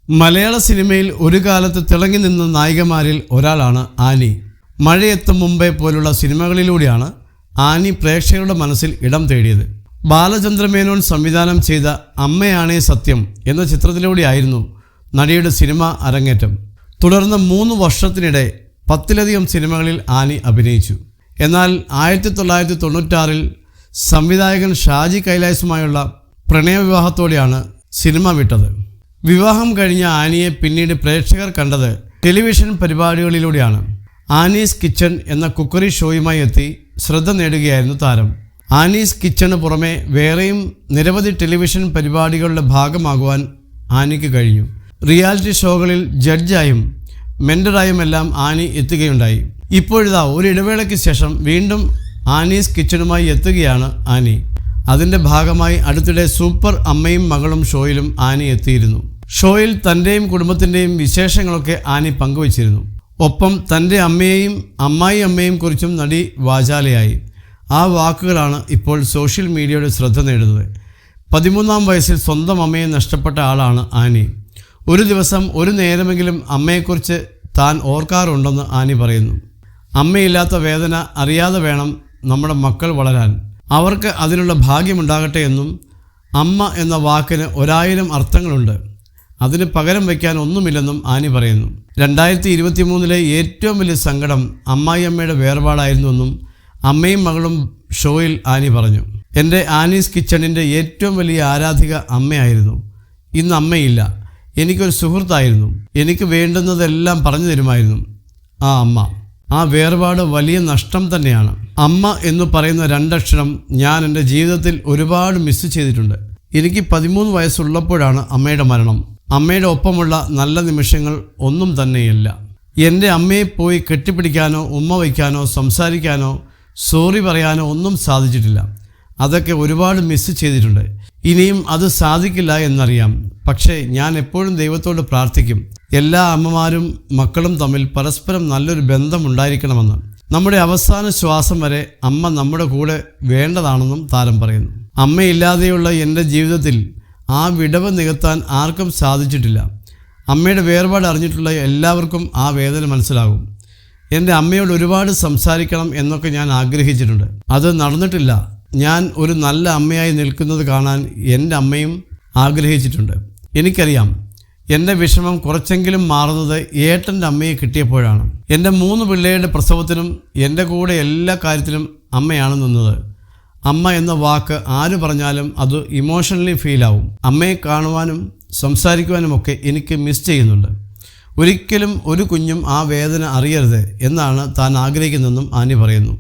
മലയാള സിനിമയിൽ ഒരു കാലത്ത് തിളങ്ങി നിന്ന നായികമാരിൽ ഒരാളാണ് ആനി. മഴയെത്തും മുമ്പേ പോലുള്ള സിനിമകളിലൂടെയാണ് ആനി പ്രേക്ഷകരുടെ മനസ്സിൽ ഇടം തേടിയത്. ബാലചന്ദ്രമേനോൻ സംവിധാനം ചെയ്ത അമ്മയാണേ സത്യം എന്ന ചിത്രത്തിലൂടെയായിരുന്നു നടിയുടെ സിനിമ അരങ്ങേറ്റം. തുടർന്ന് 3 വർഷത്തിനിടെ 10ലധികം സിനിമകളിൽ ആനി അഭിനയിച്ചു. എന്നാൽ 1996-ൽ സംവിധായകൻ ഷാജി കൈലാസുമായുള്ള പ്രണയവിവാഹത്തോടെയാണ് സിനിമ വിട്ടത്. വിവാഹം കഴിഞ്ഞ ആനിയെ പിന്നീട് പ്രേക്ഷകർ കണ്ടത് ടെലിവിഷൻ പരിപാടികളിലൂടെയാണ്. ആനീസ് കിച്ചൺ എന്ന കുക്കറി ഷോയുമായി എത്തി ശ്രദ്ധ നേടുകയായിരുന്നു താരം. ആനീസ് കിച്ചണ് പുറമെ വേറെയും നിരവധി ടെലിവിഷൻ പരിപാടികളുടെ ഭാഗമാകുവാൻ ആനിക്ക് കഴിഞ്ഞു. റിയാലിറ്റി ഷോകളിൽ ജഡ്ജായും മെൻറ്ററായുമെല്ലാം ആനി എത്തുകയുണ്ടായി. ഇപ്പോഴിതാ ഒരു ഇടവേളയ്ക്ക് ശേഷം വീണ്ടും ആനീസ് കിച്ചണുമായി എത്തുകയാണ് ആനി. അതിൻ്റെ ഭാഗമായി അടുത്തിടെ സൂപ്പർ അമ്മയും മകളും ഷോയിലും ആനി എത്തിയിരുന്നു. ഷോയിൽ തൻ്റെയും കുടുംബത്തിൻ്റെയും വിശേഷങ്ങളൊക്കെ ആനി പങ്കുവച്ചിരുന്നു. ഒപ്പം തൻ്റെ അമ്മയെയും അമ്മായി അമ്മയും കുറിച്ചും നടി വാചാലയായി. ആ വാക്കുകളാണ് ഇപ്പോൾ സോഷ്യൽ മീഡിയയുടെ ശ്രദ്ധ നേടുന്നത്. 13-ാം വയസ്സിൽ സ്വന്തം അമ്മയെ നഷ്ടപ്പെട്ട ആളാണ് ആനി. ഒരു ദിവസം ഒരു നേരമെങ്കിലും അമ്മയെക്കുറിച്ച് താൻ ഓർക്കാറുണ്ടെന്ന് ആനി പറയുന്നു. അമ്മയില്ലാത്ത വേദന അറിയാതെ വേണം നമ്മുടെ മക്കൾ വളരാൻ. അവർക്ക് അതിനുള്ള ഭാഗ്യമുണ്ടാകട്ടെ എന്നും. അമ്മ എന്ന വാക്കിന് 1000 അർത്ഥങ്ങളുണ്ട്. അതിന് പകരം വയ്ക്കാൻ ഒന്നുമില്ലെന്നും ആനി പറയുന്നു. 2023-ലെ ഏറ്റവും വലിയ സങ്കടം അമ്മായിയമ്മയുടെ വേർപാടായിരുന്നുവെന്നും അമ്മയും മകളും ഷോയിൽ ആനി പറഞ്ഞു. എൻ്റെ ആനീസ് കിച്ചണിൻ്റെ ഏറ്റവും വലിയ ആരാധിക അമ്മയായിരുന്നു. ഇന്ന് അമ്മയില്ല. എനിക്കൊരു സുഹൃത്തായിരുന്നു. എനിക്ക് വേണ്ടുന്നതെല്ലാം പറഞ്ഞു തരുമായിരുന്നു ആ അമ്മ. ആ വേർപാട് വലിയ നഷ്ടം തന്നെയാണ്. അമ്മ എന്ന് പറയുന്ന 2 അക്ഷരം ഞാൻ എൻ്റെ ജീവിതത്തിൽ ഒരുപാട് മിസ് ചെയ്തിട്ടുണ്ട്. എനിക്ക് 13 വയസ്സുള്ളപ്പോഴാണ് അമ്മയുടെ മരണം. അമ്മയുടെ ഒപ്പമുള്ള നല്ല നിമിഷങ്ങൾ ഒന്നും തന്നെയില്ല. എൻ്റെ അമ്മയെ പോയി കെട്ടിപ്പിടിക്കാനോ ഉമ്മ വയ്ക്കാനോ സംസാരിക്കാനോ സോറി പറയാനോ ഒന്നും സാധിച്ചിട്ടില്ല. അതൊക്കെ ഒരുപാട് മിസ് ചെയ്തിട്ടുണ്ട്. ഇനിയും അത് സാധിക്കില്ല എന്നറിയാം. പക്ഷേ ഞാൻ എപ്പോഴും ദൈവത്തോട് പ്രാർത്ഥിക്കും, എല്ലാ അമ്മമാരും മക്കളും തമ്മിൽ പരസ്പരം നല്ലൊരു ബന്ധമുണ്ടായിരിക്കണമെന്ന്. നമ്മുടെ അവസാന ശ്വാസം വരെ അമ്മ നമ്മുടെ കൂടെ വേണ്ടതാണെന്നും താരം പറയുന്നു. അമ്മയില്ലാതെയുള്ള എൻ്റെ ജീവിതത്തിൽ ആ വിടവ് നികത്താൻ ആർക്കും സാധിച്ചിട്ടില്ല. അമ്മയുടെ വേർപാട് അറിഞ്ഞിട്ടുള്ള എല്ലാവർക്കും ആ വേദന മനസ്സിലാകും. എൻ്റെ അമ്മയോട് ഒരുപാട് സംസാരിക്കണം എന്നൊക്കെ ഞാൻ ആഗ്രഹിച്ചിട്ടുണ്ട്. അത് നടന്നിട്ടില്ല. ഞാൻ ഒരു നല്ല അമ്മയായി നിൽക്കുന്നത് കാണാൻ എൻ്റെ അമ്മയും ആഗ്രഹിച്ചിട്ടുണ്ട്. എനിക്കറിയാം എൻ്റെ വിഷമം കുറച്ചെങ്കിലും മാറുന്നത് ഏട്ടൻ്റെ അമ്മയെ കിട്ടിയപ്പോഴാണ്. എൻ്റെ 3 പിള്ളേരുടെ പ്രസവത്തിനും എൻ്റെ കൂടെ എല്ലാ കാര്യത്തിലും അമ്മയാണ് നിന്നത്. അമ്മ എന്ന വാക്ക് ആര് പറഞ്ഞാലും അത് ഇമോഷണലി ഫീലാവും. അമ്മയെ കാണുവാനും സംസാരിക്കുവാനുമൊക്കെ എനിക്ക് മിസ് ചെയ്യുന്നുണ്ട്. ഒരിക്കലും ഒരു കുഞ്ഞും ആ വേദന അറിയരുത് എന്നാണ് താൻ ആഗ്രഹിക്കുന്നതെന്നും ആനി പറയുന്നു.